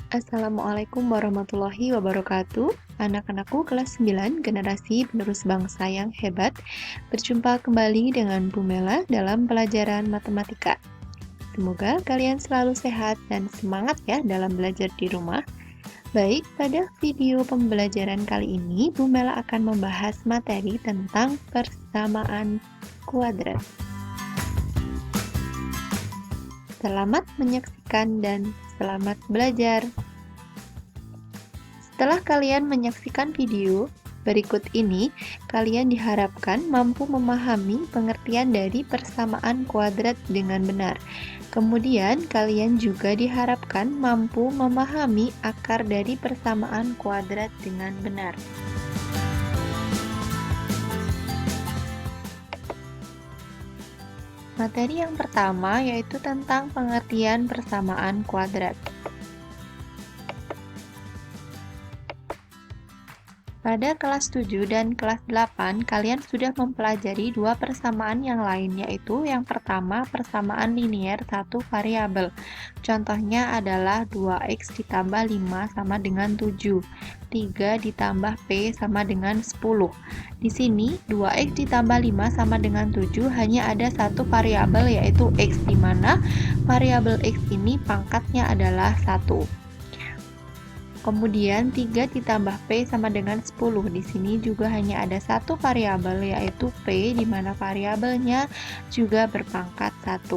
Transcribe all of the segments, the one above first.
Assalamualaikum warahmatullahi wabarakatuh. Anak-anakku kelas 9, generasi penerus bangsa yang hebat. Berjumpa kembali dengan Bu Mela dalam pelajaran matematika. Semoga kalian selalu sehat dan semangat ya dalam belajar di rumah. Baik, pada video pembelajaran kali ini Bu Mela akan membahas materi tentang persamaan kuadrat. Selamat menyaksikan dan selamat belajar. Setelah kalian menyaksikan video berikut ini, kalian diharapkan mampu memahami pengertian dari persamaan kuadrat dengan benar. Kemudian, kalian juga diharapkan mampu memahami akar dari persamaan kuadrat dengan benar. Materi yang pertama yaitu tentang pengertian persamaan kuadrat. Pada kelas 7 dan kelas 8, kalian sudah mempelajari dua persamaan yang lain, yaitu yang pertama persamaan linier satu variabel. Contohnya adalah 2x ditambah 5 sama dengan 7, 3 ditambah p sama dengan 10. Di sini 2x ditambah 5 sama dengan 7 hanya ada satu variabel yaitu x, di mana variabel x ini pangkatnya adalah 1. Kemudian 3 ditambah P sama dengan 10. Di sini juga hanya ada satu variabel yaitu P, di mana variabelnya juga berpangkat 1.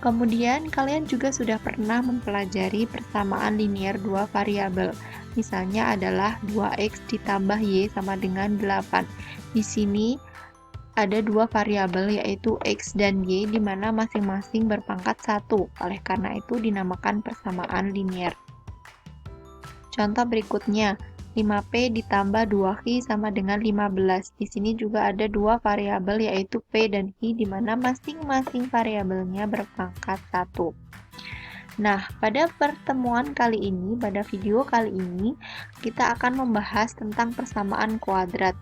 Kemudian kalian juga sudah pernah mempelajari persamaan linier dua variabel. Misalnya adalah 2x ditambah y sama dengan 8. Di sini ada dua variabel yaitu x dan y, di mana masing-masing berpangkat 1. Oleh karena itu dinamakan persamaan linier. Contoh berikutnya, 5P ditambah 2Q sama dengan 15. Di sini juga ada dua variabel yaitu P dan Q, di mana masing-masing variabelnya berpangkat 1. Nah, pada pertemuan kali ini, pada video kali ini, kita akan membahas tentang persamaan kuadrat.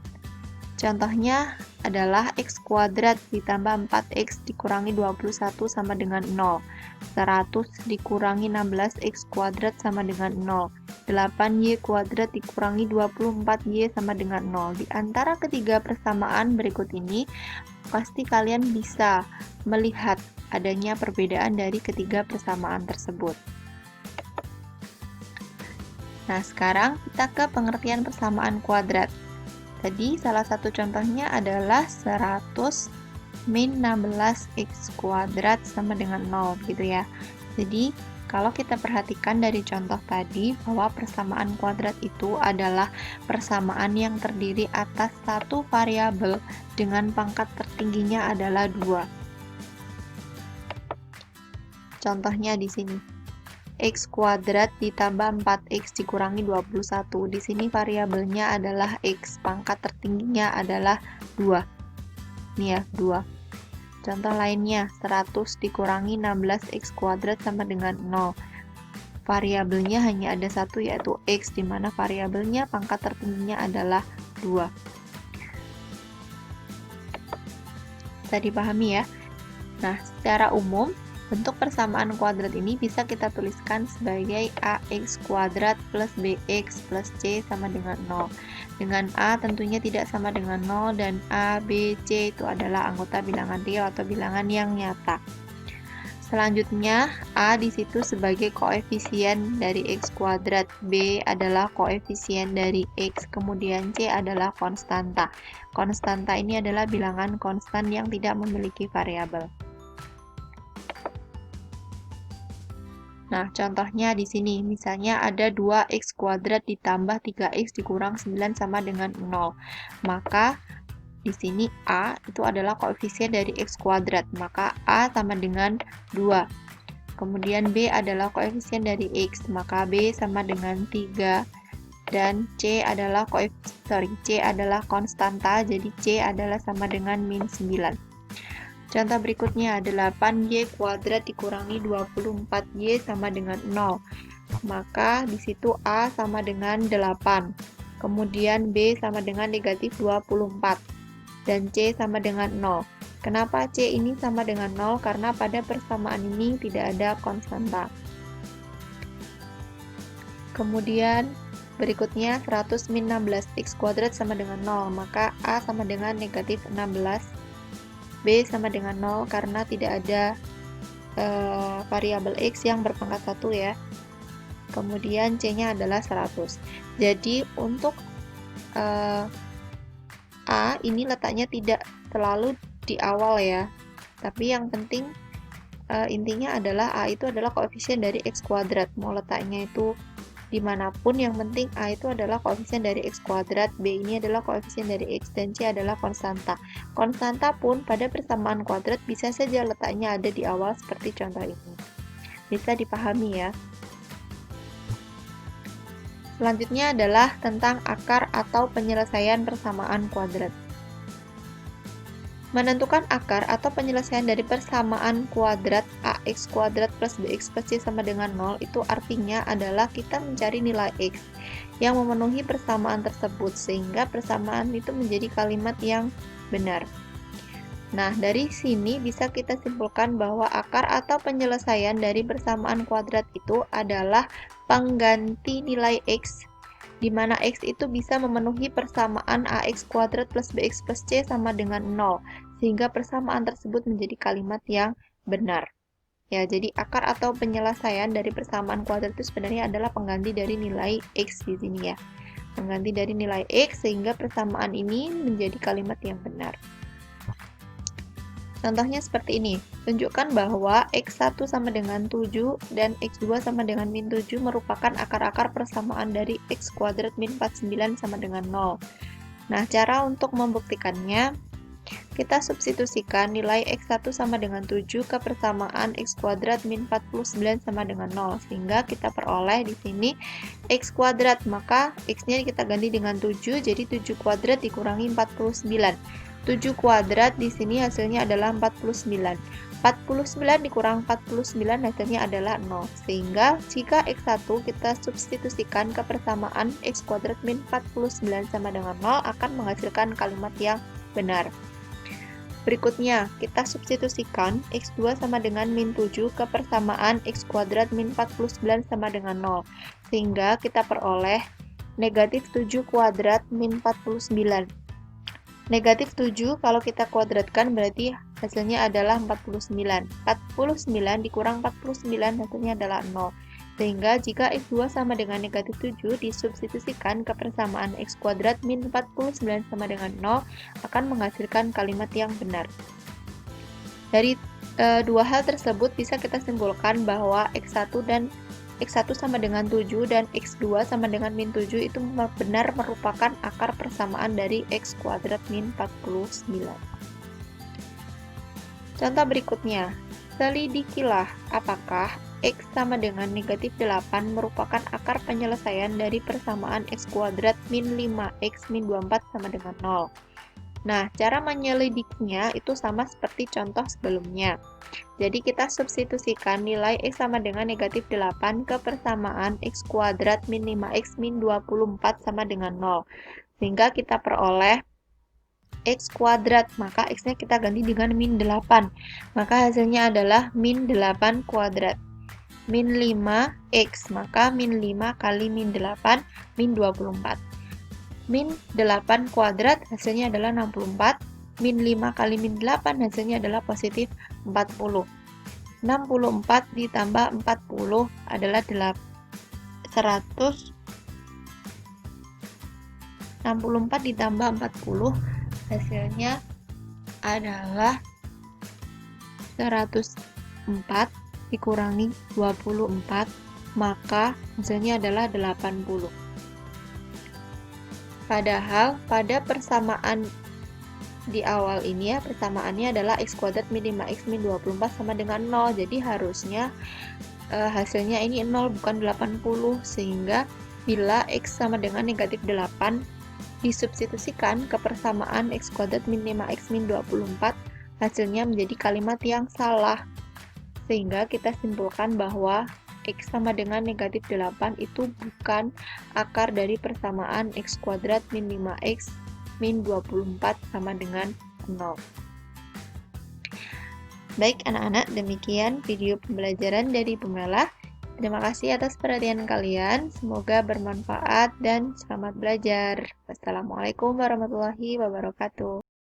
Contohnya adalah x kuadrat ditambah 4x dikurangi 21 sama dengan 0. 100 dikurangi 16x kuadrat sama dengan 0. 8y kuadrat dikurangi 24y sama dengan 0. Di antara ketiga persamaan berikut ini, pasti kalian bisa melihat adanya perbedaan dari ketiga persamaan tersebut. Nah, sekarang kita ke pengertian persamaan kuadrat. Tadi salah satu contohnya adalah 100 min 16x kuadrat sama dengan 0 gitu ya. Jadi kalau kita perhatikan dari contoh tadi bahwa persamaan kuadrat itu adalah persamaan yang terdiri atas satu variabel dengan pangkat tertingginya adalah 2. Contohnya di sini. X kuadrat ditambah 4x dikurangi 21. Di sini variabelnya adalah x, pangkat tertingginya adalah 2. Nih ya, 2. Contoh lainnya, 100 dikurangi 16x kuadrat sama dengan 0. Variabelnya hanya ada satu yaitu x, di mana variabelnya pangkat tertingginya adalah 2. Bisa dipahami ya? Nah, secara umum, bentuk persamaan kuadrat ini bisa kita tuliskan sebagai ax kuadrat plus bx plus c sama dengan 0. Dengan a tentunya tidak sama dengan 0 dan a, b, c itu adalah anggota bilangan real atau bilangan yang nyata. Selanjutnya, a di situ sebagai koefisien dari x kuadrat, b adalah koefisien dari x, kemudian c adalah konstanta. Konstanta ini adalah bilangan konstan yang tidak memiliki variabel. Nah, contohnya di sini, misalnya ada 2x kuadrat ditambah 3x dikurang 9 sama dengan 0. Maka, di sini A itu adalah koefisien dari x kuadrat, maka A sama dengan 2. Kemudian B adalah koefisien dari x, maka B sama dengan 3. Dan C adalah C adalah konstanta, jadi C adalah sama dengan min 9. Contoh berikutnya, 8y kuadrat dikurangi 24y sama dengan 0. Maka di situ A sama dengan 8. Kemudian B sama dengan negatif 24. Dan C sama dengan 0. Kenapa C ini sama dengan 0? Karena pada persamaan ini tidak ada konstanta. Kemudian berikutnya 100 min 16 x kuadrat sama dengan 0, maka A sama dengan negatif 16, B sama dengan 0 karena tidak ada variabel x yang berpangkat 1 ya. Kemudian C-nya adalah 100. Jadi untuk A ini letaknya tidak selalu di awal ya, tapi yang penting intinya adalah A itu adalah koefisien dari x kuadrat, mau letaknya itu dimanapun, yang penting A itu adalah koefisien dari x kuadrat, B ini adalah koefisien dari x, dan C adalah konstanta. Konstanta pun pada persamaan kuadrat bisa saja letaknya ada di awal seperti contoh ini. Bisa dipahami ya. Selanjutnya adalah tentang akar atau penyelesaian persamaan kuadrat. Menentukan akar atau penyelesaian dari persamaan kuadrat ax kuadrat plus bx plus c sama dengan 0 itu artinya adalah kita mencari nilai x yang memenuhi persamaan tersebut sehingga persamaan itu menjadi kalimat yang benar. Nah, dari sini bisa kita simpulkan bahwa akar atau penyelesaian dari persamaan kuadrat itu adalah pengganti nilai x, di mana x itu bisa memenuhi persamaan ax kuadrat plus bx plus c sama dengan 0, sehingga persamaan tersebut menjadi kalimat yang benar. Ya, jadi akar atau penyelesaian dari persamaan kuadrat itu sebenarnya adalah pengganti dari nilai x di sini ya. Pengganti dari nilai x sehingga persamaan ini menjadi kalimat yang benar. Contohnya seperti ini. Tunjukkan bahwa x1 sama dengan 7 dan x2 sama dengan min 7 merupakan akar-akar persamaan dari x kuadrat min 49 sama dengan 0. Nah, cara untuk membuktikannya, kita substitusikan nilai x1 sama dengan 7 ke persamaan x kuadrat min 49 sama dengan 0, sehingga kita peroleh di sini x kuadrat, maka x-nya kita ganti dengan 7, jadi 7 kuadrat dikurangi 49. 7 kuadrat di sini hasilnya adalah 49. 49 dikurang 49 hasilnya adalah 0. Sehingga jika x1 kita substitusikan ke persamaan x kuadrat min 49 sama dengan 0 akan menghasilkan kalimat yang benar. Berikutnya, kita substitusikan x2 sama dengan min 7 ke persamaan x kuadrat min 49 sama dengan 0. Sehingga kita peroleh negatif 7 kuadrat min 49. Negatif 7 kalau kita kuadratkan berarti hasilnya adalah 49. 49 dikurang 49 hasilnya adalah 0. Sehingga jika x2 sama dengan negatif 7 disubstitusikan ke persamaan x kuadrat min 49 sama dengan 0 akan menghasilkan kalimat yang benar. Dari dua hal tersebut bisa kita simpulkan bahwa x1 sama dengan 7 dan x2 sama dengan min 7 itu benar merupakan akar persamaan dari x kuadrat min 49. Contoh berikutnya, selidikilah apakah x sama dengan negatif 8 merupakan akar penyelesaian dari persamaan x kuadrat min 5x min 24 sama dengan 0. Nah, cara menyelidiknya itu sama seperti contoh sebelumnya. Jadi kita substitusikan nilai x sama dengan negatif 8 ke persamaan x kuadrat min 5x min 24 sama dengan 0. Sehingga kita peroleh x kuadrat, maka x-nya kita ganti dengan min 8. Maka hasilnya adalah min 8 kuadrat. Min 5x, maka min 5 kali min 8, min 24. Min 8 kuadrat hasilnya adalah 64. Min 5 kali min 8 hasilnya adalah positif 40. 64 ditambah 40 adalah 100. 64 ditambah 40 hasilnya adalah 104 dikurangi 24, maka hasilnya adalah 80. Padahal pada persamaan di awal ini ya, persamaannya adalah x kuadrat min 5x min 24 sama dengan 0. Jadi harusnya hasilnya ini 0 bukan 80. Sehingga bila x sama dengan negatif 8 disubstitusikan ke persamaan x kuadrat min 5x min 24, hasilnya menjadi kalimat yang salah. Sehingga kita simpulkan bahwa x sama dengan negatif 8 itu bukan akar dari persamaan x kuadrat min 5x min 24 sama dengan 0. Baik anak-anak, demikian video pembelajaran dari Bu Mela. Terima kasih atas perhatian kalian. Semoga bermanfaat dan selamat belajar. Wassalamualaikum warahmatullahi wabarakatuh.